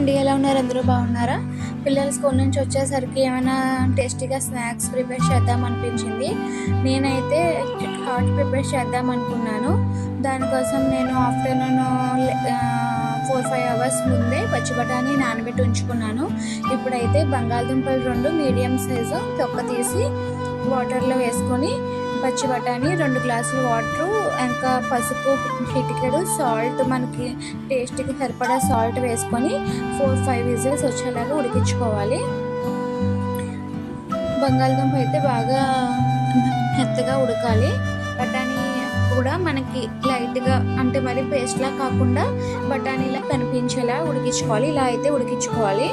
అండి, ఎలా ఉన్నారు? అందరూ బాగున్నారా? పిల్లలు స్కూల్ నుంచి వచ్చేసరికి ఏమైనా టేస్టీగా స్నాక్స్ ప్రిపేర్ చేద్దాం అనిపించింది. నేనైతే హాట్ ప్రిపేర్ చేద్దాం అనుకున్నాను. దానికోసం నేను ఆఫ్టర్నూన్ 4-5 అవర్స్ ముందే పచ్చి బఠానీ నానబెట్టి ఉంచుకున్నాను. ఇప్పుడైతే బంగాళదుంపలు 2 మీడియం సైజు తొక్క తీసి వాటర్లో వేసుకొని పచ్చి బఠానీ 2 గ్లాసులు వాటరు, ఇంకా పసుపు చిటికెడు, సాల్ట్ మనకి టేస్ట్కి సరిపడా సాల్ట్ వేసుకొని 4-5 విజిల్స్ వచ్చేలాగా ఉడికించుకోవాలి. బంగాళదుంప అయితే బాగా మెత్తగా ఉడకాలి. బఠానీ కూడా మనకి లైట్గా, అంటే మరి పేస్ట్లా కాకుండా బఠానీలా కనిపించేలా ఉడికించుకోవాలి. ఇలా అయితే ఉడికించుకోవాలి.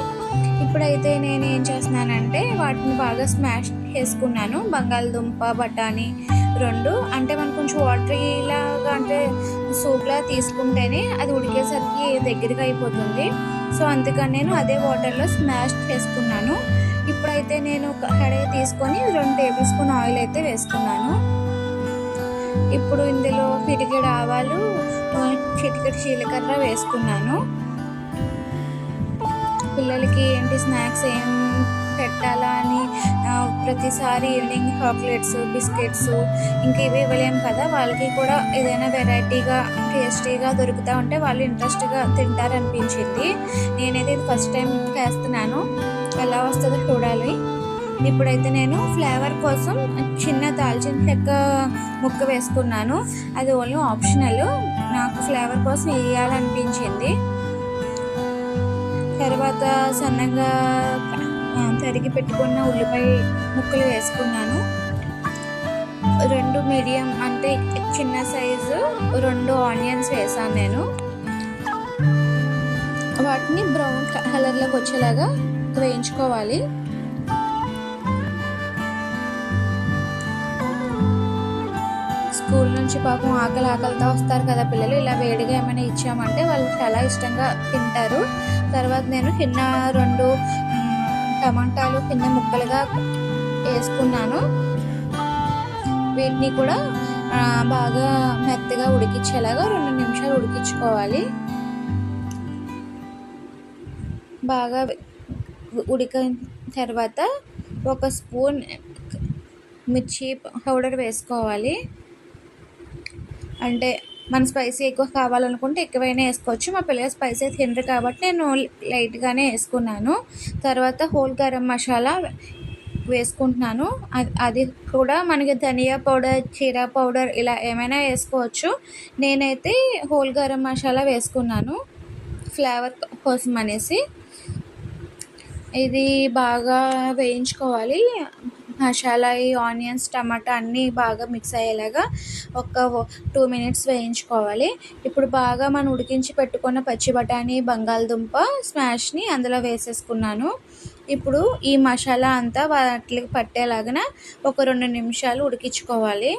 ఇప్పుడైతే నేను ఏం చేస్తున్నానంటే వాటిని బాగా స్మాష్ చేసుకున్నాను. బంగాళదుంప బఠానీ 2 అంటే మనం కొంచెం వాటర్ ఇలాగా, అంటే సూప్లా తీసుకుంటేనే అది ఉడికేసరికి దగ్గరగా అయిపోతుంది. సో అందుకని నేను అదే వాటర్లో స్మాష్ చేసుకున్నాను. ఇప్పుడైతే నేను కడాయి తీసుకొని 2 టేబుల్ స్పూన్ ఆయిల్ అయితే వేసుకున్నాను. ఇప్పుడు ఇందులో చిటికెడు ఆవాలు, చిటికెడు జీలకర్ర వేసుకున్నాను. పిల్లలకి ఏంటి స్నాక్స్ ఏం పెట్టాలా అని ప్రతిసారి ఈవినింగ్ చాక్లెట్స్, బిస్కెట్స్ ఇంకా ఇవి ఇవ్వలేము కదా. వాళ్ళకి కూడా ఏదైనా వెరైటీగా టేస్టీగా దొరుకుతూ ఉంటే వాళ్ళు ఇంట్రెస్ట్గా తింటారనిపించింది. నేనైతే ఇది ఫస్ట్ టైం చేస్తున్నాను, ఎలా వస్తుందో చూడాలి. ఇప్పుడైతే నేను ఫ్లేవర్ కోసం చిన్న దాల్చిన చెక్క ముక్క వేసుకున్నాను. అది ఓన్లీ ఆప్షనల్, నాకు ఫ్లేవర్ కోసం వేయాలనిపించింది. తర్వాత సన్నగా తరిగి పెట్టుకున్న ఉల్లిపాయ ముక్కలు వేసుకున్నాను. 2 మీడియం, అంటే చిన్న సైజు 2 ఆనియన్స్ వేసాను నేను. వాటిని బ్రౌన్ కలర్లోకి వచ్చేలాగా వేయించుకోవాలి. స్కూల్ నుంచి పాపం ఆకలితో వస్తారు కదా పిల్లలు. ఇలా వేడిగా ఏమైనా ఇచ్చామంటే వాళ్ళు చాలా ఇష్టంగా తింటారు. తర్వాత నేను చిన్న 2 టమాటాలు చిన్న ముక్కలుగా వేసుకున్నాను. వీటిని కూడా బాగా మెత్తగా ఉడికించేలాగా 2 నిమిషాలు ఉడికించుకోవాలి. బాగా ఉడికిన తర్వాత 1 స్పూన్ మిర్చి పౌడర్ వేసుకోవాలి. అంటే మన స్పైసీ ఎక్కువ కావాలనుకుంటే ఎక్కువైనా వేసుకోవచ్చు. మా పిల్లలు స్పైసీ తినరు కాబట్టి నేను లైట్గానే వేసుకున్నాను. తర్వాత హోల్ గరం మసాలా వేసుకుంటున్నాను. అది కూడా మనకి ధనియా పౌడర్, జీరా పౌడర్ ఇలా ఏమైనా వేసుకోవచ్చు. నేనైతే హోల్ గరం మసాలా వేసుకున్నాను ఫ్లేవర్ కోసం అనేసి. ఇది బాగా వేయించుకోవాలి. మసాలా, ఈ ఆనియన్స్, టమాటా అన్నీ బాగా మిక్స్ అయ్యేలాగా ఒక 2 మినిట్స్ వేయించుకోవాలి. ఇప్పుడు బాగా మనం ఉడికించి పెట్టుకున్న పచ్చి బఠానీ, బంగాళదుంప స్మాష్ని అందులో వేసేసుకున్నాను. ఇప్పుడు ఈ మసాలా అంతా వాటికి పట్టేలాగా ఒక 2 నిమిషాలు ఉడికించుకోవాలి.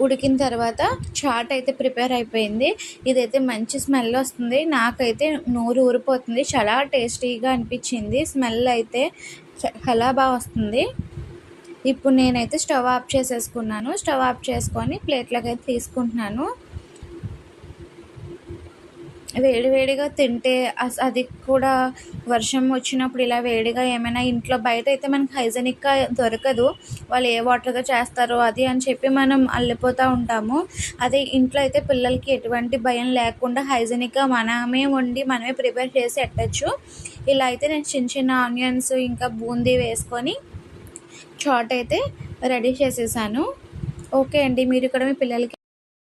ఉడికిన తర్వాత చాట్ అయితే ప్రిపేర్ అయిపోయింది. ఇదైతే మంచి స్మెల్ వస్తుంది. నాకైతే నోరు ఊరిపోతుంది. చాలా టేస్టీగా అనిపించింది. స్మెల్ అయితే చాలా బాగా వస్తుంది. ఇప్పుడు నేనైతే స్టవ్ ఆఫ్ చేసేసుకున్నాను. స్టవ్ ఆఫ్ చేసుకొని ప్లేట్లోకి అయితే తీసుకుంటున్నాను. వేడివేడిగా తింటే అది కూడా వర్షం వచ్చినప్పుడు ఇలా వేడిగా ఏమైనా ఇంట్లో, బయట అయితే మనకి హైజెనిక్గా దొరకదు. వాళ్ళు ఏ వాటర్గా చేస్తారో అది అని చెప్పి మనం అల్లిపోతూ ఉంటాము. అదే ఇంట్లో అయితే పిల్లలకి ఎటువంటి భయం లేకుండా హైజెనిక్గా మనమే వండి మనమే ప్రిపేర్ చేసి పెట్టచ్చు. ఇలా అయితే నేను చిన్న చిన్న ఆనియన్స్ ఇంకా బూందీ వేసుకొని చాట్ అయితే రెడీ చేసేసాను. ఓకే అండి, మీరు కూడా మీ పిల్లలకి